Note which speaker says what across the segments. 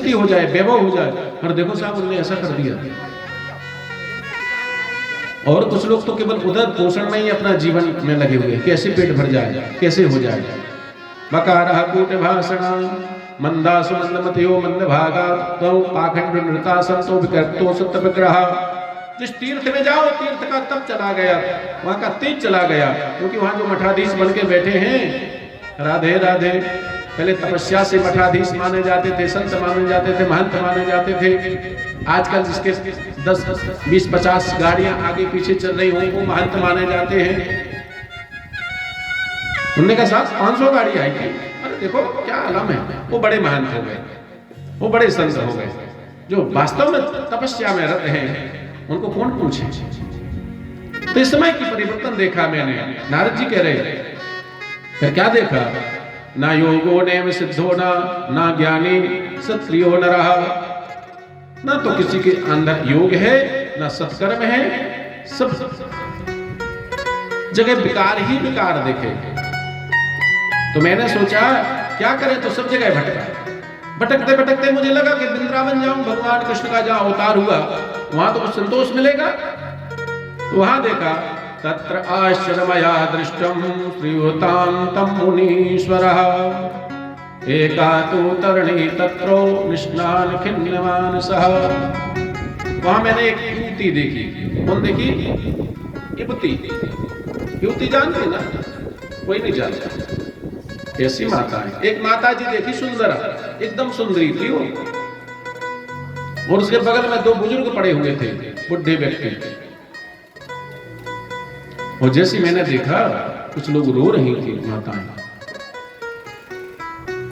Speaker 1: स्तुति हो जाए, वैभव हो जाए, और देखो साहब उन्होंने ऐसा कर दिया। और कुछ लोग तो केवल उधर पोषण में ही अपना जीवन में लगे हुए, कैसे पेट भर जाए, कैसे हो जाए। बकारः कूट भाषण मंदासु मंदमतियो मंदभागा तौ पाखंड नृता संतो विकृतो सत्य विग्रह। जिस तीर्थ में जाओ, तीर्थ का तप चला गया, वहां का तेज चला गया, क्योंकि वहां जो मठाधीश बन के बैठे हैं, राधे राधे, पहले तपस्या से मठाधीश माने जाते थे, संत माने जाते थे, महंत माने जाते थे। आजकल जिसके 10, 20, 50 गाड़ियां आगे पीछे चल रही हों, वो महंत माने जाते हैं। उनने का साथ 500 गाड़ी आई थी, अरे देखो क्या आलम है, वो बड़े महंत हो गए, वो बड़े संत हो गए। जो वास्तव में तपस्या में रत हैं, उनको कौन पूछे। तो इस समय की परिवर्तन देखा मैंने। नारद जी कह रहे, फिर क्या देखा, ना योगो नेम सिद्धो ना ज्ञानी सत्रियो न रहा। ना तो किसी के अंदर योग है, ना सत्कर्म है, सब जगह विकार ही विकार देखे। तो मैंने सोचा क्या करें, तो सब जगह भटका। भटकते भटकते मुझे लगा कि वृंदावन जाऊं, भगवान कृष्ण का जहां अवतार हुआ वहां तो कुछ संतोष मिलेगा। तो वहां देखा, तत्र आश्रमया दृष्टम श्रीयुतां तम मुनीश्वरः एका तु तरणी तत्रो निष्णान खिन्नमानसः। वहां मैंने एक युवती देखी। कौन देखी? युवती। युवती जानते ना? कोई नहीं जानता। ऐसी माता है। एक माता जी देखी, सुंदर, एकदम सुंदरी थी वो, और उसके बगल में 2 बुजुर्ग पड़े हुए थे, बुढ़े व्यक्ति। और जैसे मैंने देखा, कुछ लोग रो रही थी माताएं।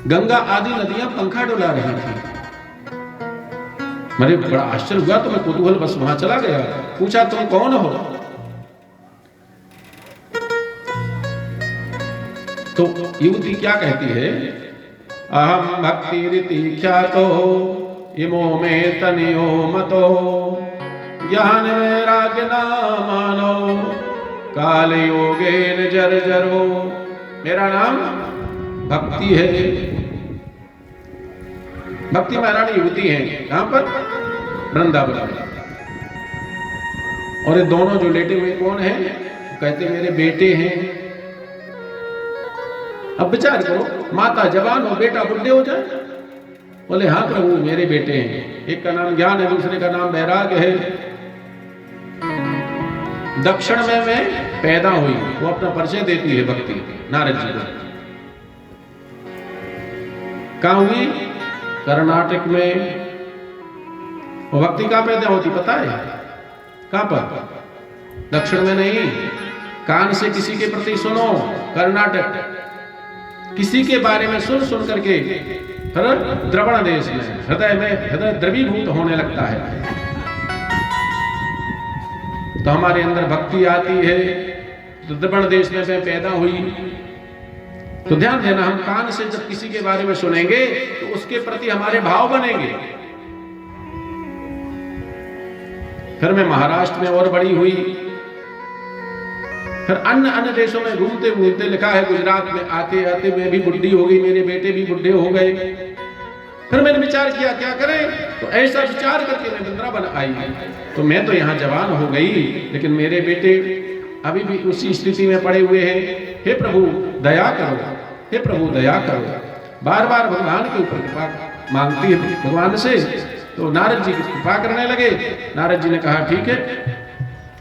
Speaker 1: गंगा आदि नदियां पंखा डुला रही थी। मेरे बड़ा आश्चर्य हुआ, तो मैं कुतूहल बस वहां चला गया। पूछा, तुम कौन हो? तो युवती क्या कहती है, अहम भक्ति रीति ख्यातो इमो में तनियो मतो ज्ञान वैराग्य नामानो काल योगेन जर्जरो। मेरा नाम भक्ति है। भक्ति महारानी युवती है। कहां पर? वृंदावन में। और ये दोनों जो लेटे हुए कौन है? कहते मेरे बेटे हैं। अब विचार करो, माता जवान हो, बेटा बुढ़े हो जाए। बोले हाँ प्रभु मेरे बेटे हैं। एक का नाम ज्ञान है, दूसरे का नाम वैराग्य है। दक्षिण में मैं पैदा हुई, वो अपना परिचय देती है भक्ति नारद जी को। कहां हुई? कर्नाटक में। वो भक्ति कहां पैदा होती पता है? कहां पर? दक्षिण में नहीं। कान से किसी के प्रति सुनो, कर्नाटक। किसी के बारे में सुन सुन करके द्रवण देश में हृदय द्रवीभूत होने लगता है। तो हमारे अंदर भक्ति आती है। तो द्रवण देश में मैं पैदा हुई। तो ध्यान देना, हम कान से जब किसी के बारे में सुनेंगे तो उसके प्रति हमारे भाव बनेंगे। फिर मैं महाराष्ट्र में और बड़ी हुई। फिर अन्य देशों में घूमते घूमते, लिखा है गुजरात में आते आते मैं भी बुढ़ी हो गई, मेरे बेटे भी बुढ़े हो गए। फिर मैंने विचार किया क्या करें, तो ऐसा विचार करके मैं वृंदावन आई। तो मैं तो यहाँ जवान हो गई, लेकिन मेरे बेटे अभी भी उसी स्थिति में पड़े हुए हैं। हे प्रभु दया करो, हे प्रभु दया करो। बार बार भगवान के ऊपर कृपा मांगती है भगवान से। तो नारद जी की कृपा करने लगे। नारद जी ने कहा ठीक है।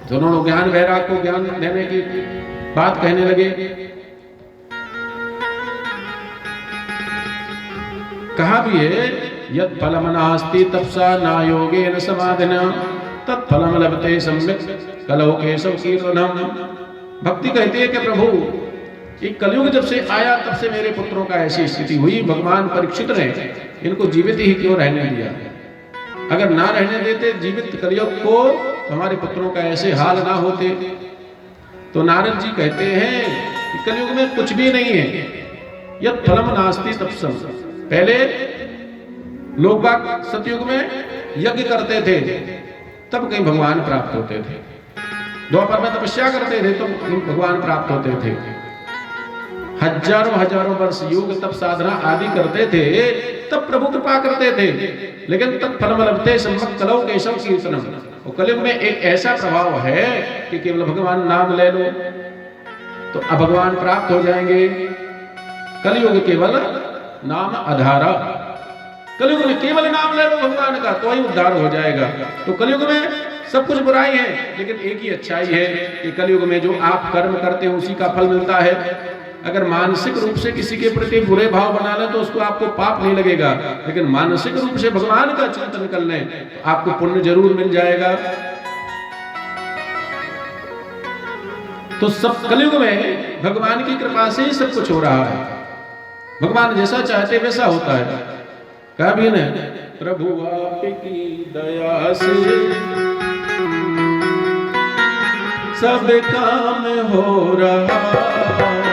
Speaker 1: दोनों लोग ज्ञान वैराग को ज्ञान देने की बात कहने लगे। कहा भी है, यत् फलम नास्ति तपसा न योगेन समाधिना तत्फलम लभते सम्यक कलौ केशव कीर्तनम। भक्ति कहती है कि प्रभु एक कलयुग जब से आया तब से मेरे पुत्रों का ऐसी स्थिति हुई। भगवान परीक्षित ने इनको जीवित ही क्यों रहने दिया? अगर ना रहने देते जीवित कलयुग को तो हमारे पुत्रों का ऐसे हाल ना होते। तो नारद जी कहते हैं कि कलयुग में कुछ भी नहीं है। यत् फलम नास्ति तपसम। पहले लोग बाग सतयुग में यज्ञ करते थे, तब कहीं भगवान प्राप्त होते थे। द्वापर में तपस्या करते थे तो भगवान प्राप्त होते थे। हजारों हजारों वर्ष योग तप साधना आदि करते थे, तब प्रभु कृपा करते थे। लेकिन तब फलम लभते सम्मत कलौ केशव कीर्तनम। और कलयुग में एक ऐसा प्रभाव है कि केवल भगवान नाम ले लो तो अब भगवान प्राप्त हो जाएंगे। कलयुग केवल नाम आधारा, कलयुग में केवल नाम ले लो भगवान का तो ही उद्धार हो जाएगा। तो कलयुग में सब कुछ बुराई है, लेकिन एक ही अच्छाई है कि कलयुग में जो आप कर्म करते हो उसी का फल मिलता है। अगर मानसिक रूप से किसी के प्रति बुरे भाव बना लें तो उसको आपको पाप नहीं लगेगा, लेकिन मानसिक रूप से भगवान का चिंतन कर लें तो आपको पुण्य जरूर मिल जाएगा। तो सब कलयुग में भगवान की कृपा से ही सब कुछ हो रहा है। भगवान जैसा चाहते वैसा होता है। कहा भी न, प्रभु आपकी दया से सब काम हो रहा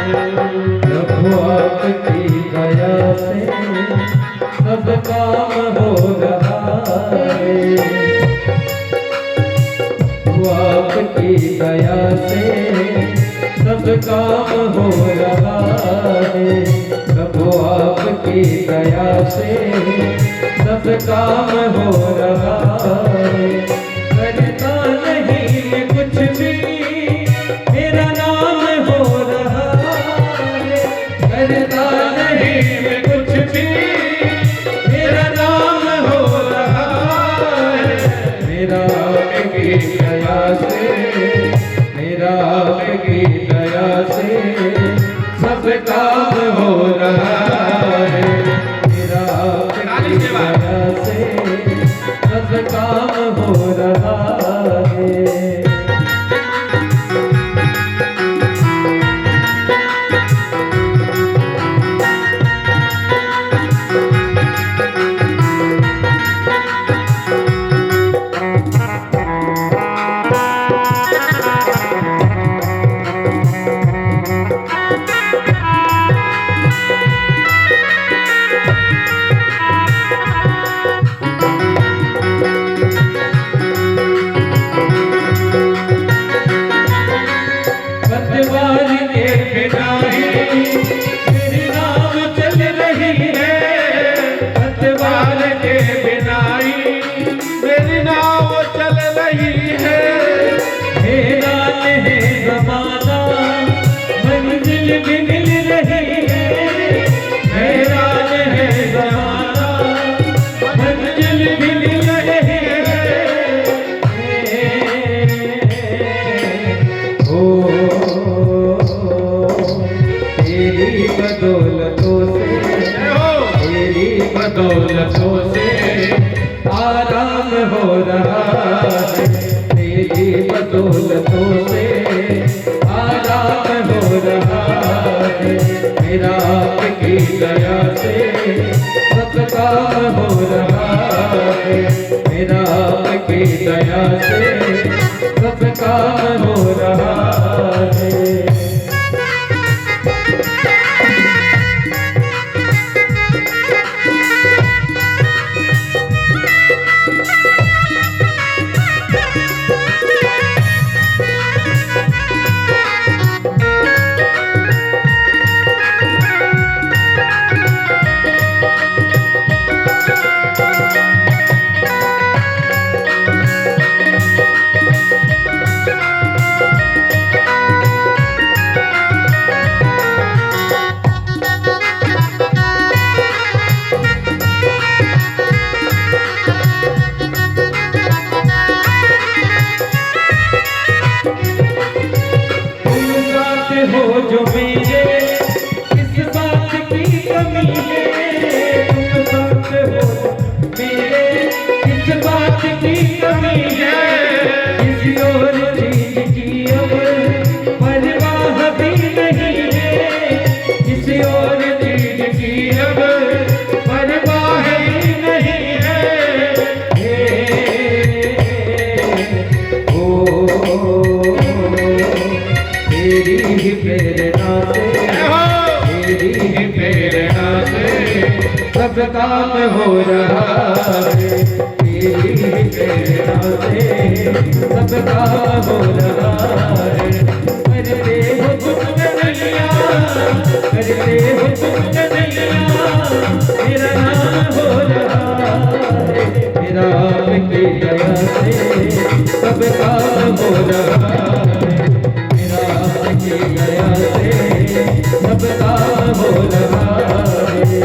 Speaker 1: है।
Speaker 2: प्रभु आपकी दया से सब काम हो रहा है। प्रभु आपकी दया से सब काम हो रहा है। प्रभु आपकी दया से सब काम हो रहा है। करता नहीं मैं कुछ भी, मेरा नाम हो रहा है। करता नहीं मैं कुछ भी, मेरा नाम हो रहा है। मेरा आपकी दया से, मेरा आपकी दया से सब काम हो रहा है। मेरा आपकी दया से सब काम हो रहा है। बदौलतों से आराम हो रहा है। तेरी बदौलतों से आराम हो रहा है। मेरा आपकी दया से सब काम हो रहा है। मेरा आपकी दया से सब काम हो रहा है। हो जो मेरे किस बात की कमी है। तुम साथ हो मेरे किस बात की कमी है। किसी और चीज की अब परवाह भी नहीं है। किसी और चीज की अब परवाह ही नहीं है। तेरी ही प्रेरणा से, तेरी ही प्रेरणा से सब काम हो रहा है। तेरी ही प्रेरणा से सब काम हो रहा है। करते हो तुम नैया, की दया से सब काम हो रहा है। मेरा आपकी दया से सब काम हो रहा है।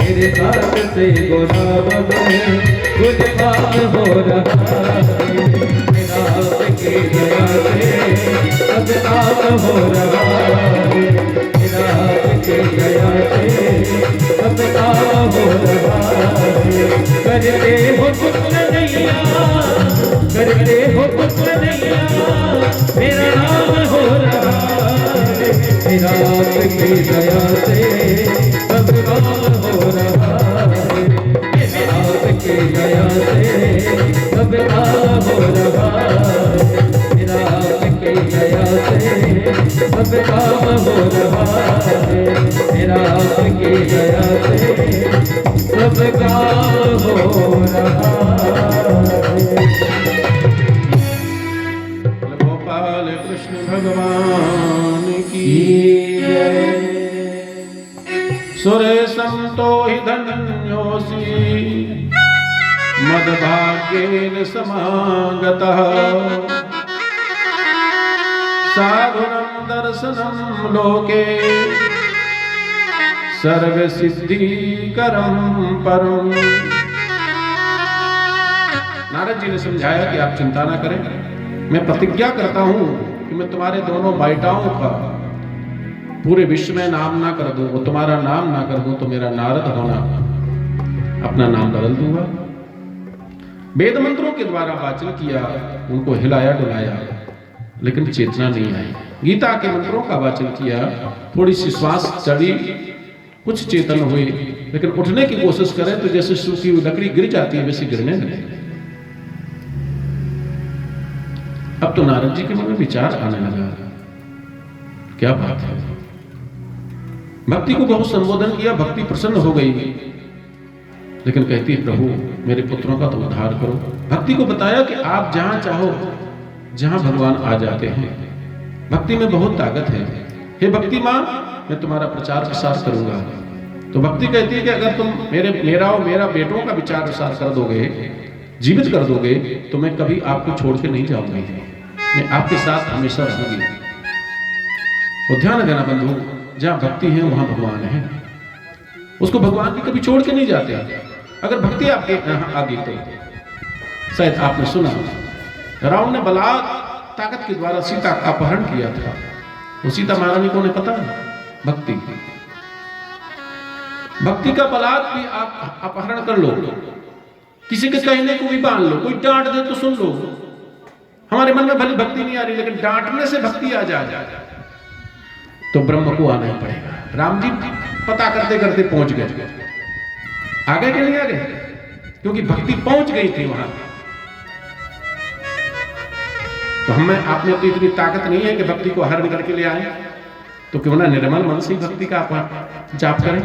Speaker 2: मेरे साथ से गुलाब गुलबान हो रहा है। मेरा आपकी दया से सब काम हो रहा है। मेरा आपकी दया से सब काम हो रहा है। करते हो पुत्र नैया, करते हो पुत्र नैया, मेरा नाम हो रहा है। मेरा आपकी दया से सब काम हो रहा है। मेरा आपकी दया से सब काम हो रहा है। मेरा आपकी दया से सब काम हो रहा है। मेरा आपकी दया से सब काम हो रहा है।
Speaker 1: गोपाल कृष्ण भगवान की सुरेशं तो हि धन्योऽसि मद्भाग्येन समागतः साधुनं दर्शनं लोके सर्वसिद्धिकरं परम्। नारद जी ने समझाया कि आप चिंता ना करें, मैं प्रतिज्ञा करता हूं कि मैं तुम्हारे दोनों बेटाओं का पूरे विश्व में नाम ना कर दूं, वो तुम्हारा नाम ना कर दूं तो मेरा नारद होना अपना नाम बदल दूंगा। वेद मंत्रों के द्वारा वाचन किया, उनको हिलाया डुलाया, लेकिन चेतना नहीं आई। गीता के मंत्रों का वाचन किया, थोड़ी सी श्वास चढ़ी, कुछ चेतन हुई, लेकिन उठने की कोशिश करें तो जैसे सूखी हुई लकड़ी गिर जाती है वैसे गिरने लगे। अब तो नारद जी के मन में विचार आने लगा, क्या बात है। भक्ति को बहुत संबोधन किया, भक्ति प्रसन्न हो गई, लेकिन कहती है प्रभु मेरे पुत्रों का तो उद्धार करो। भक्ति को बताया कि आप जहां चाहो जहां भगवान आ जाते हैं, भक्ति में बहुत ताकत है। हे भक्ति मां, मैं तुम्हारा प्रचार प्रसार करूंगा। तो भक्ति कहती है कि अगर तुम मेरा और मेरा बेटों का विचार प्रसार कर दोगे, जीवित कर दोगे, तो मैं कभी आपको छोड़ के नहीं जाऊंगी, मैं आपके साथ हमेशा रहूंगी। और ध्यान देना बंधु, जहां भक्ति है वहां भगवान है, उसको भगवान भी कभी छोड़ के नहीं जाते। अगर भक्ति आपके यहां आ गई तो शायद आपने सुना रावण ने बलात् ताकत के द्वारा सीता का अपहरण किया था। वो सीता महारानी को पता है भक्ति, भक्ति का बलात् भी आप अपहरण कर लो, किसी के कहने को भी मान लो, कोई डांट दे तो सुन लो। हमारे मन में भली भक्ति नहीं आ रही, लेकिन डांटने से भक्ति आ जाए तो ब्रह्म को आना ही पड़ेगा। राम जी पता करते करते पहुंच गए, आ गए कि नहीं आ गए, क्योंकि भक्ति पहुंच गई थी वहां। तो हमें आपने तो इतनी ताकत नहीं है कि भक्ति को हरण करके ले आए, तो क्यों ना निर्मल मन से भक्ति का आप जाप करें,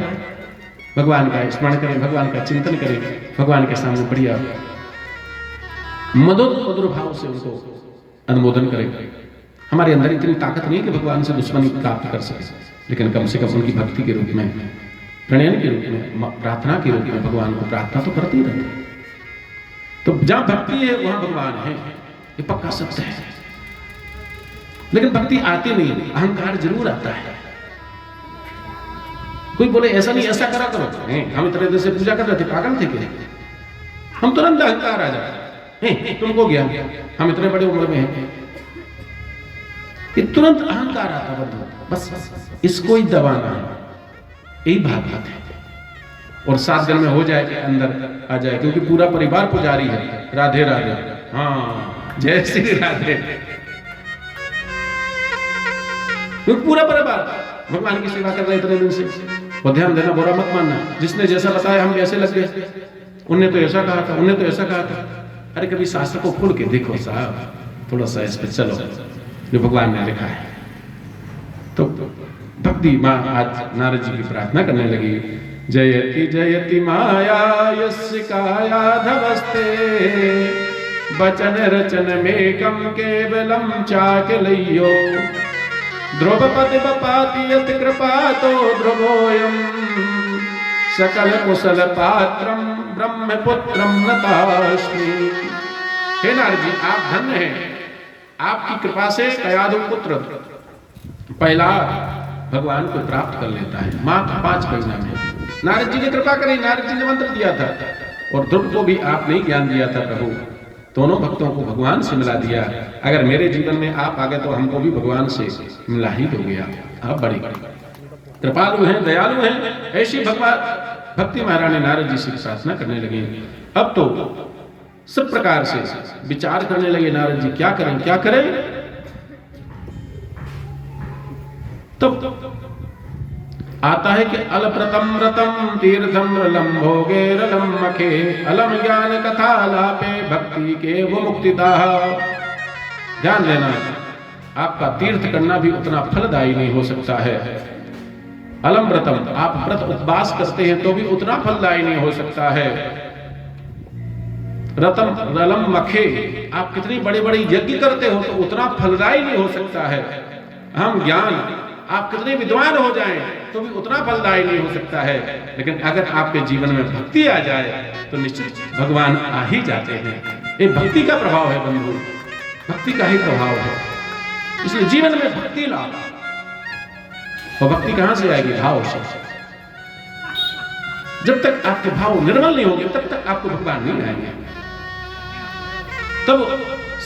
Speaker 1: भगवान का स्मरण करें, भगवान का चिंतन करें, भगवान के सामने बढ़िया मधुर मधुर भाव से उनको अनुमोदन करें। हमारे अंदर इतनी ताकत नहीं कि भगवान से दुश्मनी प्राप्त कर सके, लेकिन कम से कम उनकी भक्ति के रूप में, प्रणयन के रूप में, प्रार्थना के रूप में भगवान को प्रार्थना तो करते ही रहते। तो जहां भक्ति है वहां भगवान है, ये पक्का सत्य है। लेकिन भक्ति आती नहीं, अहंकार जरूर आता है। कोई बोले ऐसा नहीं, ऐसा करा करो, हम इतने देर से पूजा कर रहे थे, पागल थे क्या? हम तुरंत अहंकार आ जाए, तुमको ज्ञान, हम इतने बड़े उम्र में हैं। ये तुरंत अहंकार आता बंधु, बस इसको ही दबाना है, यही भागवत है। और 7 दिन में हो जाए कि अंदर आ जाए, क्योंकि पूरा परिवार पुजारी है। राधे राधे, हाँ जय श्री राधे। क्योंकि पूरा परिवार भगवान की सेवा कर रहे इतने दिन से। और ध्यान देना, बुरा मत मानना, जिसने जैसा बताया हम वैसे लग गए। उनने तो ऐसा कहा था, उनने तो ऐसा कहा था। अरे कभी शास्त्र को खुल के देखो साहब, थोड़ा सा इस पे चलो जो भगवान ने लिखा है। तो भक्ति माँ आज नारद जी की प्रार्थना करने लगी, जयति जयति माया यस्य काया धवस्ते, वचन रचन मेकम केवलम चाकलयो, ध्रुवपति बपाति यत कृपातो ध्रुवोयम, सकल कुशल पात्रम ब्रह्मपुत्रम नतास्मि। हे नारद जी, आप धन्य हैं, आपकी कृपा से कयाधु पुत्र पहला भगवान को प्राप्त कर लेता है मात्र 5 महीना में। नारद जी ने कृपा करी, नारद जी ने मंत्र दिया था, और ध्रुव को भी आपने ज्ञान दिया था प्रभु। दोनों भक्तों को भगवान से मिला दिया। अगर मेरे जीवन में आप आ गए तो हमको भी भगवान से मिला ही हो गया। आप बड़ी कृपालु हैं, दयालु हैं। ऐसी भगवान भक्ति महारानी नारद जी से प्रार्थना करने लगे। अब तो सब प्रकार से विचार करने लगे नारद जी, क्या करें क्या करें। तब आता है कि अलप्रतम रतम तीर्थम रलम भोगे रलम मखे, अलम ज्ञान कथा लापे भक्ति के वो मुक्तिदा। ध्यान देना, आपका तीर्थ करना भी उतना फलदायी नहीं हो सकता है। अलम व्रतम, आप व्रत उपवास करते हैं तो भी उतना फलदायी नहीं हो सकता है। रतम रलम मखे, आप कितनी बड़ी बड़ी यज्ञ करते हो तो उतना फलदायी नहीं हो सकता है। हम ज्ञान, आप कितने विद्वान हो जाएं तो भी उतना फलदायी नहीं हो सकता है। लेकिन अगर आपके जीवन में भक्ति आ जाए तो निश्चित भगवान आ ही जाते हैं। ये भक्ति का प्रभाव है बंधु, भक्ति का ही प्रभाव है। इसलिए जीवन में भक्ति लाओ। और भक्ति कहां से आएगी? भाव से। जब तक आपके भाव निर्मल नहीं होंगे तब तक आपको भगवान नहीं आएंगे। तब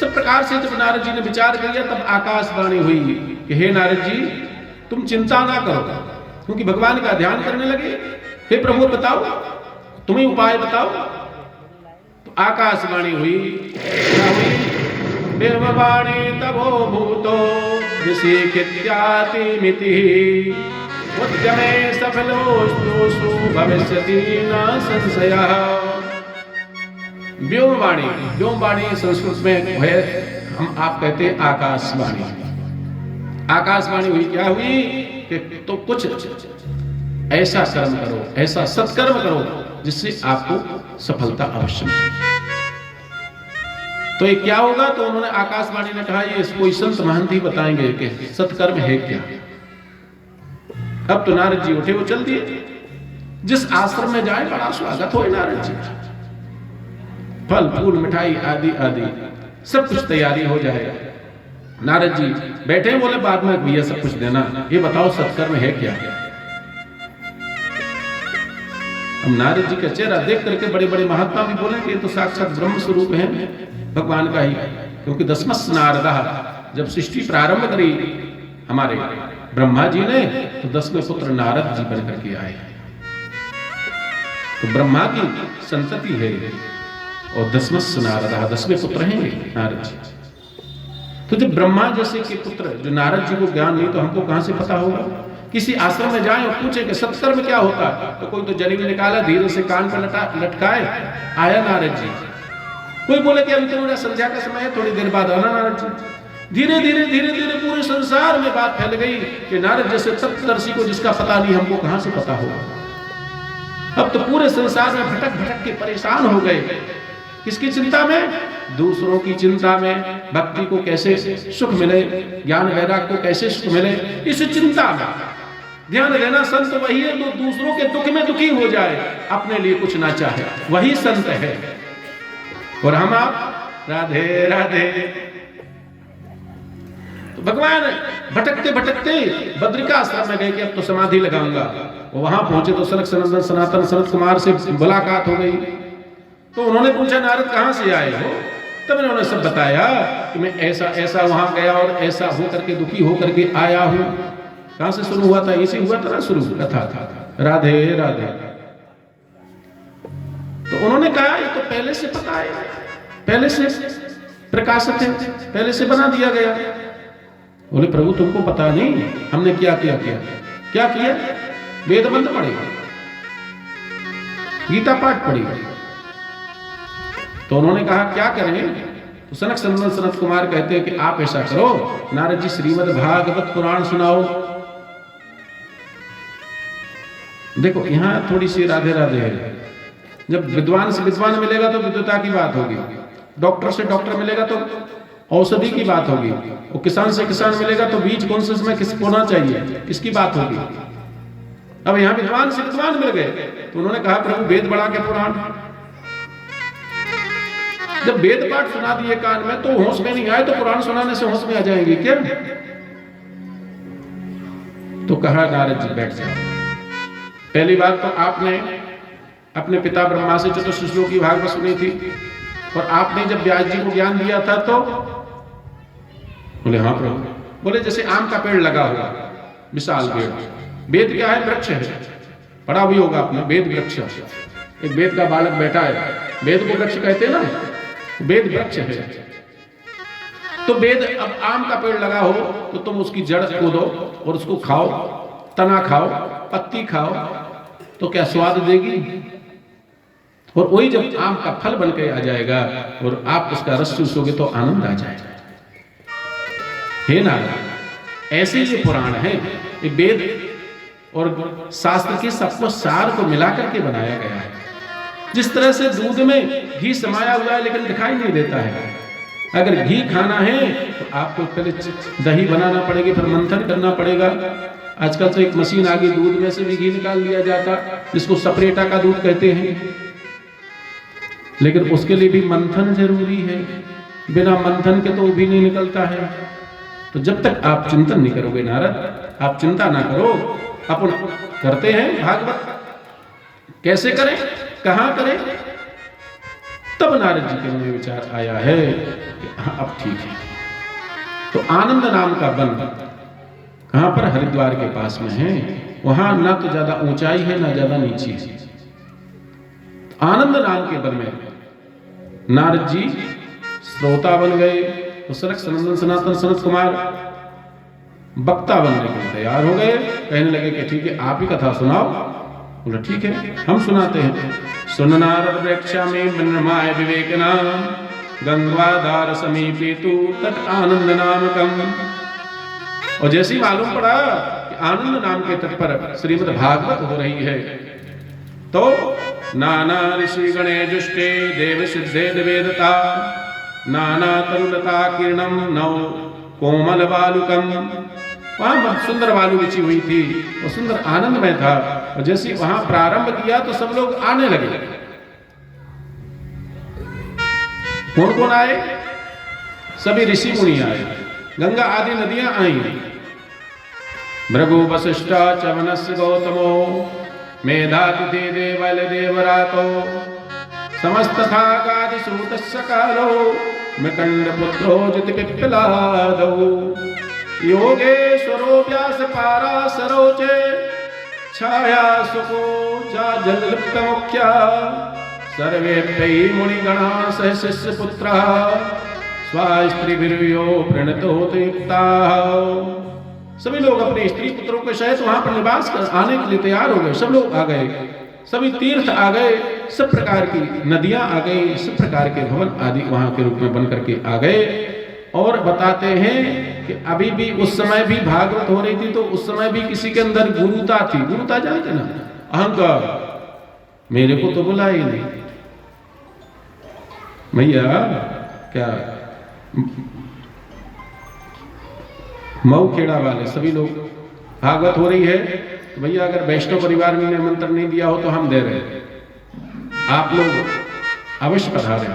Speaker 1: सब प्रकार से जब नारद जी ने विचार किया तब आकाशवाणी हुई कि हे नारद जी, तुम चिंता ना करो, क्योंकि भगवान का ध्यान करने लगे। हे प्रभु बताओ, तुम्हें उपाय बताओ। तो आकाशवाणी हुई, क्या हुई? देववाणी तभो भूतो ऋषिकित्याति मिति, उद्यमे सफलोस्तु भविष्यति न संशयः। व्योमवाणी, व्योमवाणी संस्कृत में है, हम आप कहते हैं आकाशवाणी। आकाशवाणी हुई, क्या हुई कि तो कुछ ऐसा कर्म करो, ऐसा सत्कर्म करो जिससे आपको सफलता अवश्य मिले। तो ये क्या होगा? तो उन्होंने आकाशवाणी ने कहा, ये कोई संत महंत ही बताएंगे कि सत्कर्म है क्या। अब तो नारद जी उठे, वो चल दिए। जिस आश्रम में जाए बड़ा स्वागत हो नारद जी, फल फूल मिठाई आदि आदि सब कुछ तैयारी हो जाएगा। नारद जी बैठे, बोले बाद में भैया सब कुछ देना, ये बताओ सत्कर्म है क्या। हम नारद जी का चेहरा देख करके बड़े बड़े महात्मा भी बोले कि ये तो साक्षात ब्रह्म स्वरूप है भगवान का ही। क्योंकि दसमस नारदा, जब सृष्टि प्रारंभ करी हमारे ब्रह्मा जी ने, तो 10वें पुत्र नारद जी बनकर के आए। तो ब्रह्मा की संतति है और दसमस नारदा 10वें पुत्र हैं नारद जी। तो जब ब्रह्मा जैसे के पुत्र, जो नारद जी को ज्ञान नहीं तो हमको कहां से पता होगा। किसी आश्रम में जाए और पूछे कि सत्कर्म क्या होता है, तो कोई तो जरीब निकाला, धीरे से कान पर लटकाए, आया नारद जी। कोई बोले कि अभी तो मेरा संध्या का समय है, थोड़ी देर बाद आना नारद जी। धीरे धीरे धीरे धीरे पूरे संसार में बात फैल गई कि नारद जैसे सप्तर्षि को जिसका पता नहीं, हमको कहां से पता होगा। अब तो पूरे संसार में भटक भटक के परेशान हो गए। किसकी चिंता में? दूसरों की चिंता में। भक्ति को कैसे सुख मिले, ज्ञान वैराग्य को कैसे सुख मिले, इस चिंता में। ध्यान देना, संत वही है जो दूसरों के दुख में दुखी हो जाए, अपने लिए कुछ ना चाहे, वही संत है। और हम आप राधे राधे। तो भगवान भटकते भटकते बद्रिकाश्रम में गए कि अब तो समाधि लगाऊंगा। वहां पहुंचे तो सनक सनंदन सनातन सनत कुमार से मुलाकात हो गई। तो उन्होंने पूछा, नारद कहां से आए हो? तब इन्होंने सब बताया कि मैं ऐसा ऐसा वहां गया और ऐसा होकर के दुखी होकर के आया हूं। कहां से शुरू हुआ था? इसी हुआ था ना शुरू कथा था, राधे राधे। तो उन्होंने कहा ये तो पहले से पता है, पहले से प्रकाशित है, पहले से बना दिया गया। बोले प्रभु तुमको पता नहीं हमने क्या किया? क्या किया? वेद मंत्र पढ़े, गीता पाठ पढ़ी। तो उन्होंने कहा क्या करें? तो सनक सनंदन सनत कुमार कहते हैं कि आप ऐसा करो, नारद जी श्रीमद् भागवत पुराण सुनाओ। देखो यहां थोड़ी सी राधे राधे है। जब विद्वान से विद्वान मिलेगा तो विद्वता की बात होगी, डॉक्टर से डॉक्टर मिलेगा तो औषधि की बात होगी, और किसान से किसान मिलेगा तो बीज कौन से समय किस होना चाहिए इसकी बात होगी। अब यहां विद्वान से विद्वान मिल गए तो उन्होंने कहा प्रभु वेद बढ़ा के पुराण। जब वेद पाठ सुना दिए कान में तो होश में नहीं आए तो पुराण सुनाने से होश में आ जाएंगे क्या? तो कहा नारद जी बैठ जाओ। पहली बात तो आपने अपने पिता ब्रह्मा से चतुर्श्लोकी की भागवत सुनी थी, और आपने जब व्यास जी को ज्ञान दिया था तो बोले हाँ प्रभु। बोले जैसे आम का पेड़ लगा हुआ, विशाल पेड़, वेद क्या है? वृक्ष है, पढ़ा भी होगा आपने, वेद वृक्ष। एक वेद का बालक बैठा है, वेद को वृक्ष कहते हैं ना, वेद वृक्ष है। तो वेद, अब आम का पेड़ लगा हो तो तुम उसकी जड़ खोदो और उसको खाओ, तना खाओ, पत्ती खाओ, तो क्या स्वाद देगी? और वही जब आम का फल बन के आ जाएगा और आप उसका रस चूसोगे तो आनंद आ जाएगा। हे नारद, ऐसे ये पुराण है, ये वेद और शास्त्र के सबको सार को मिलाकर के बनाया गया है। जिस तरह से दूध में घी समाया हुआ है लेकिन दिखाई नहीं देता है। अगर घी खाना है तो आपको पहले दही बनाना पड़ेगी, फिर मंथन करना पड़ेगा। आजकल तो एक मशीन आ गई, दूध में से भी घी निकाल लिया जाता, जिसको सपरेटा का दूध कहते हैं, लेकिन उसके लिए भी मंथन जरूरी है। बिना मंथन के तो भी नहीं निकलता है। तो जब तक आप चिंतन नहीं करोगे नारद, आप चिंता ना करो। अपन करते हैं भागवत, कैसे करें, कहां करें? तब नारद जी के मन में विचार आया है कि हाँ अब ठीक है। तो आनंद नाम का वन कहां पर? हरिद्वार के पास में है। वहां ना तो ज्यादा ऊंचाई है ना ज्यादा नीची है। आनंद नाम के वन में नारद जी श्रोता बन गए। तो सनक सनंदन सनातन सनत कुमार वक्ता बनने के लिए तैयार हो गए। कहने लगे कि ठीक है आप ही कथा सुनाओ। बोला ठीक है हम सुनाते हैं। सुन नारद वृक्षा में ब्रह्माय विवेकना, गंगाधार समीपे तू तट आनंद नामकम। और जैसे ही मालूम पड़ा कि आनंद नाम के तट पर श्रीमद् भागवत हो रही है, तो नाना ऋषि गणे जुष्टे देव सिद्धे वेदता, नाना तरुलता किरणम नव कोमल बालुकम। वहां सुंदर बालू बिछी हुई थी और सुंदर आनंद में था। और जैसे वहां प्रारंभ किया तो सब लोग आने लगे। कौन कौन आए? सभी ऋषि मुनि आए, गंगा आदि नदियां आई। भृगु वशिष्ठा चवनस्य गौतमो, मेधातिथि देवल देवरातो, समस्त थागादि सूतस्य कालो, मृकंड पुत्रो जित पिप्पलादो, योगेश्वरो व्यास पाराशरो च, छाया सुको चा जललिप्त मुख्या, सर्वेभ्यै मुनिगणा सह शिष्य पुत्रः, स्वास्त्रीभिर्यो प्रणतोत युक्ताः। सभी लोग अपने स्त्री पुत्रों के सहित वहां पर निवास कर आने के लिए तैयार हो गए। सब लोग आ गए, सभी तीर्थ आ गए, सब प्रकार की नदियां आ गई, सब प्रकार के भवन आदि वहां के रूप में बन करके आ गए। और बताते हैं कि अभी भी उस समय भी भागवत हो रही थी तो उस समय भी किसी के अंदर गुरुता थी। गुरुता जानते ना, अहंकार, मेरे को तो बुला ही नहीं भैया। क्या मऊ खेड़ा वाले सभी लोग भागवत हो रही है तो भैया अगर वैष्णव परिवार में निमंत्रण नहीं दिया हो तो हम दे रहे हैं, आप लोग अवश्य पधारें।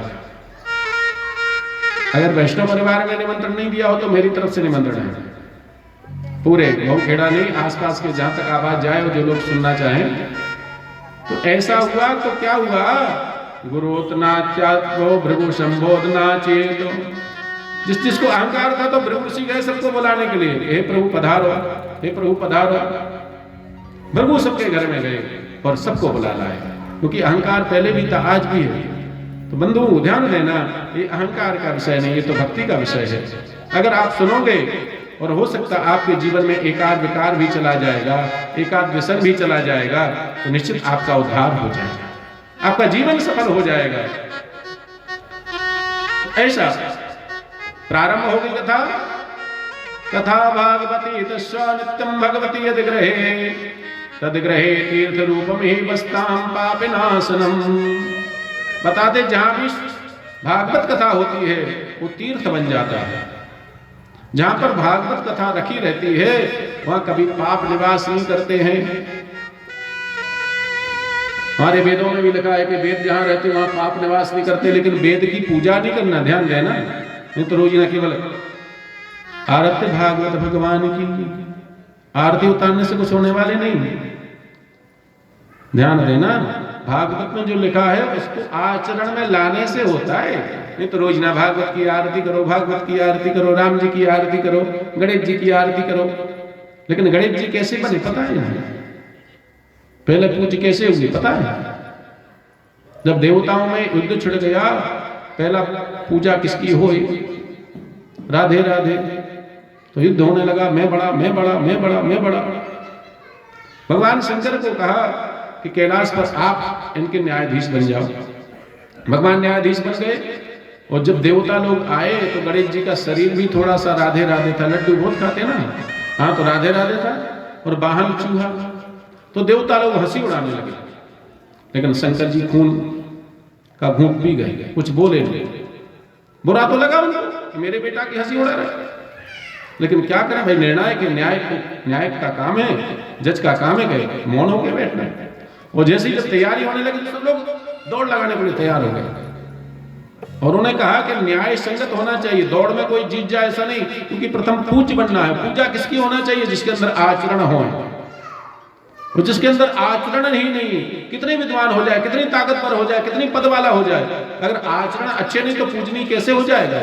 Speaker 1: अगर वैष्णव परिवार में निमंत्रण नहीं दिया हो तो मेरी तरफ से निमंत्रण है। पूरे मऊ खेड़ा नहीं, आसपास के जहां तक आवाज जाए और जो लोग सुनना चाहें। तो ऐसा हुआ तो क्या हुआ गुरोतनात्यात्मो भृगु संबोधना चेतो। जिसको अहंकार था तो भृगु ऋषि गए सबको बुलाने के लिए, हे प्रभु पधारो, हे प्रभु पधारो। भृगु सबके घर में गए और सबको बुला लाए, क्योंकि अहंकार पहले भी था आज भी है। तो बंधु ध्यान देना, ये अहंकार का विषय नहीं, ये तो भक्ति का विषय है। अगर आप सुनोगे और हो सकता आपके जीवन में एकाध विकार भी चला जाएगा, एकाध व्यसन भी चला जाएगा, तो निश्चित आपका उद्धार हो जाएगा, आपका जीवन सफल हो जाएगा। ऐसा प्रारंभ हो गई कथा। कथा भागवती तस्व नित्यम भगवती यदिग्रहे तदिग्रहे तीर्थ रूपम ही वस्ताम पापिनाशनम। बताते जहां भी भागवत कथा होती है वो तीर्थ बन जाता है। जहां पर भागवत कथा रखी रहती है वहां कभी पाप निवास नहीं करते हैं। हमारे वेदों में भी लिखा है कि वेद जहां रहते वहां पाप निवास नहीं करते, लेकिन वेद की पूजा नहीं करना, ध्यान देना। नहीं तो रोज ना केवल आरती भागवत भगवान की, आरती उतारने से कुछ होने वाले नहीं, ध्यान देना। भागवत में जो लिखा है उसको आचरण में लाने से होता है। नहीं तो रोज ना भागवत की आरती करो, भागवत की आरती करो, राम जी की आरती करो, गणेश जी की आरती करो। लेकिन गणेश जी कैसे बने पता है? पहले पूजा कैसे हुई पता है? जब देवताओं में युद्ध छिड़ गया, पहला पूजा किसकी हुई? राधे राधे। तो युद्ध होने लगा, मैं बड़ा मैं बड़ा मैं बड़ा मैं बड़ा। भगवान शंकर को कहा कि कैलाश पर आप इनके न्यायाधीश बन जाओ। भगवान न्यायाधीश बन गए। और जब देवता लोग आए तो गणेश जी का शरीर भी थोड़ा सा राधे राधे था, लड्डू बहुत खाते ना, हाँ तो राधे राधे था, और वाहन चूहा। तो देवता लोग हंसी उड़ाने लगे, लेकिन शंकर जी खून का घूंट पी गए, कुछ बोले नहीं। बुरा तो लगा उनको, मेरे बेटा की हंसी उड़ा रहे, लेकिन क्या करें भाई, निर्णायक न्यायिक का काम है, जज का काम है कि मौन होकर बैठना। और जैसे ही जब तैयारी होने लगी तो सब लोग दौड़ लगाने के लिए तैयार हो गए। और उन्होंने कहा कि न्याय संगत होना चाहिए, दौड़ में कोई जीत जाए ऐसा नहीं, क्योंकि प्रथम पूज्य बनना है। पूजा किसकी होना चाहिए? जिसके अंदर आचरण हो, और जिसके अंदर आचरण ही नहीं, कितने विद्वान हो जाए, कितनी ताकतवर हो जाए, कितनी पद वाला हो जाए, अगर आचरण अच्छे नहीं तो पूजनीय कैसे हो जाएगा?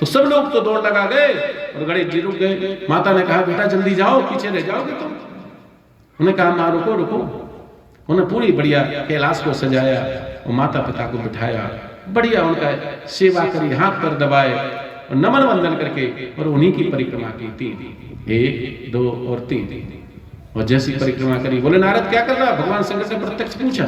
Speaker 1: तो सब लोग तो दौड़ लगा गए और गणेश जी रुक गए। माता ने कहा बेटा जल्दी जाओ, पीछे रह जाओगे तुम। उन्होंने कहा मां रुको रुको। उन्होंने पूरी बढ़िया कैलाश को सजाया और माता पिता को बिठाया, बढ़िया उनका सेवा करी, हाथ पर दबाए और नमन वंदन करके, और उन्हीं की परिक्रमा की। 1 2 और 3। और जैसी परिक्रमा करी, बोले नारद क्या कर रहा? भगवान शंकर ने प्रत्यक्ष पूछा,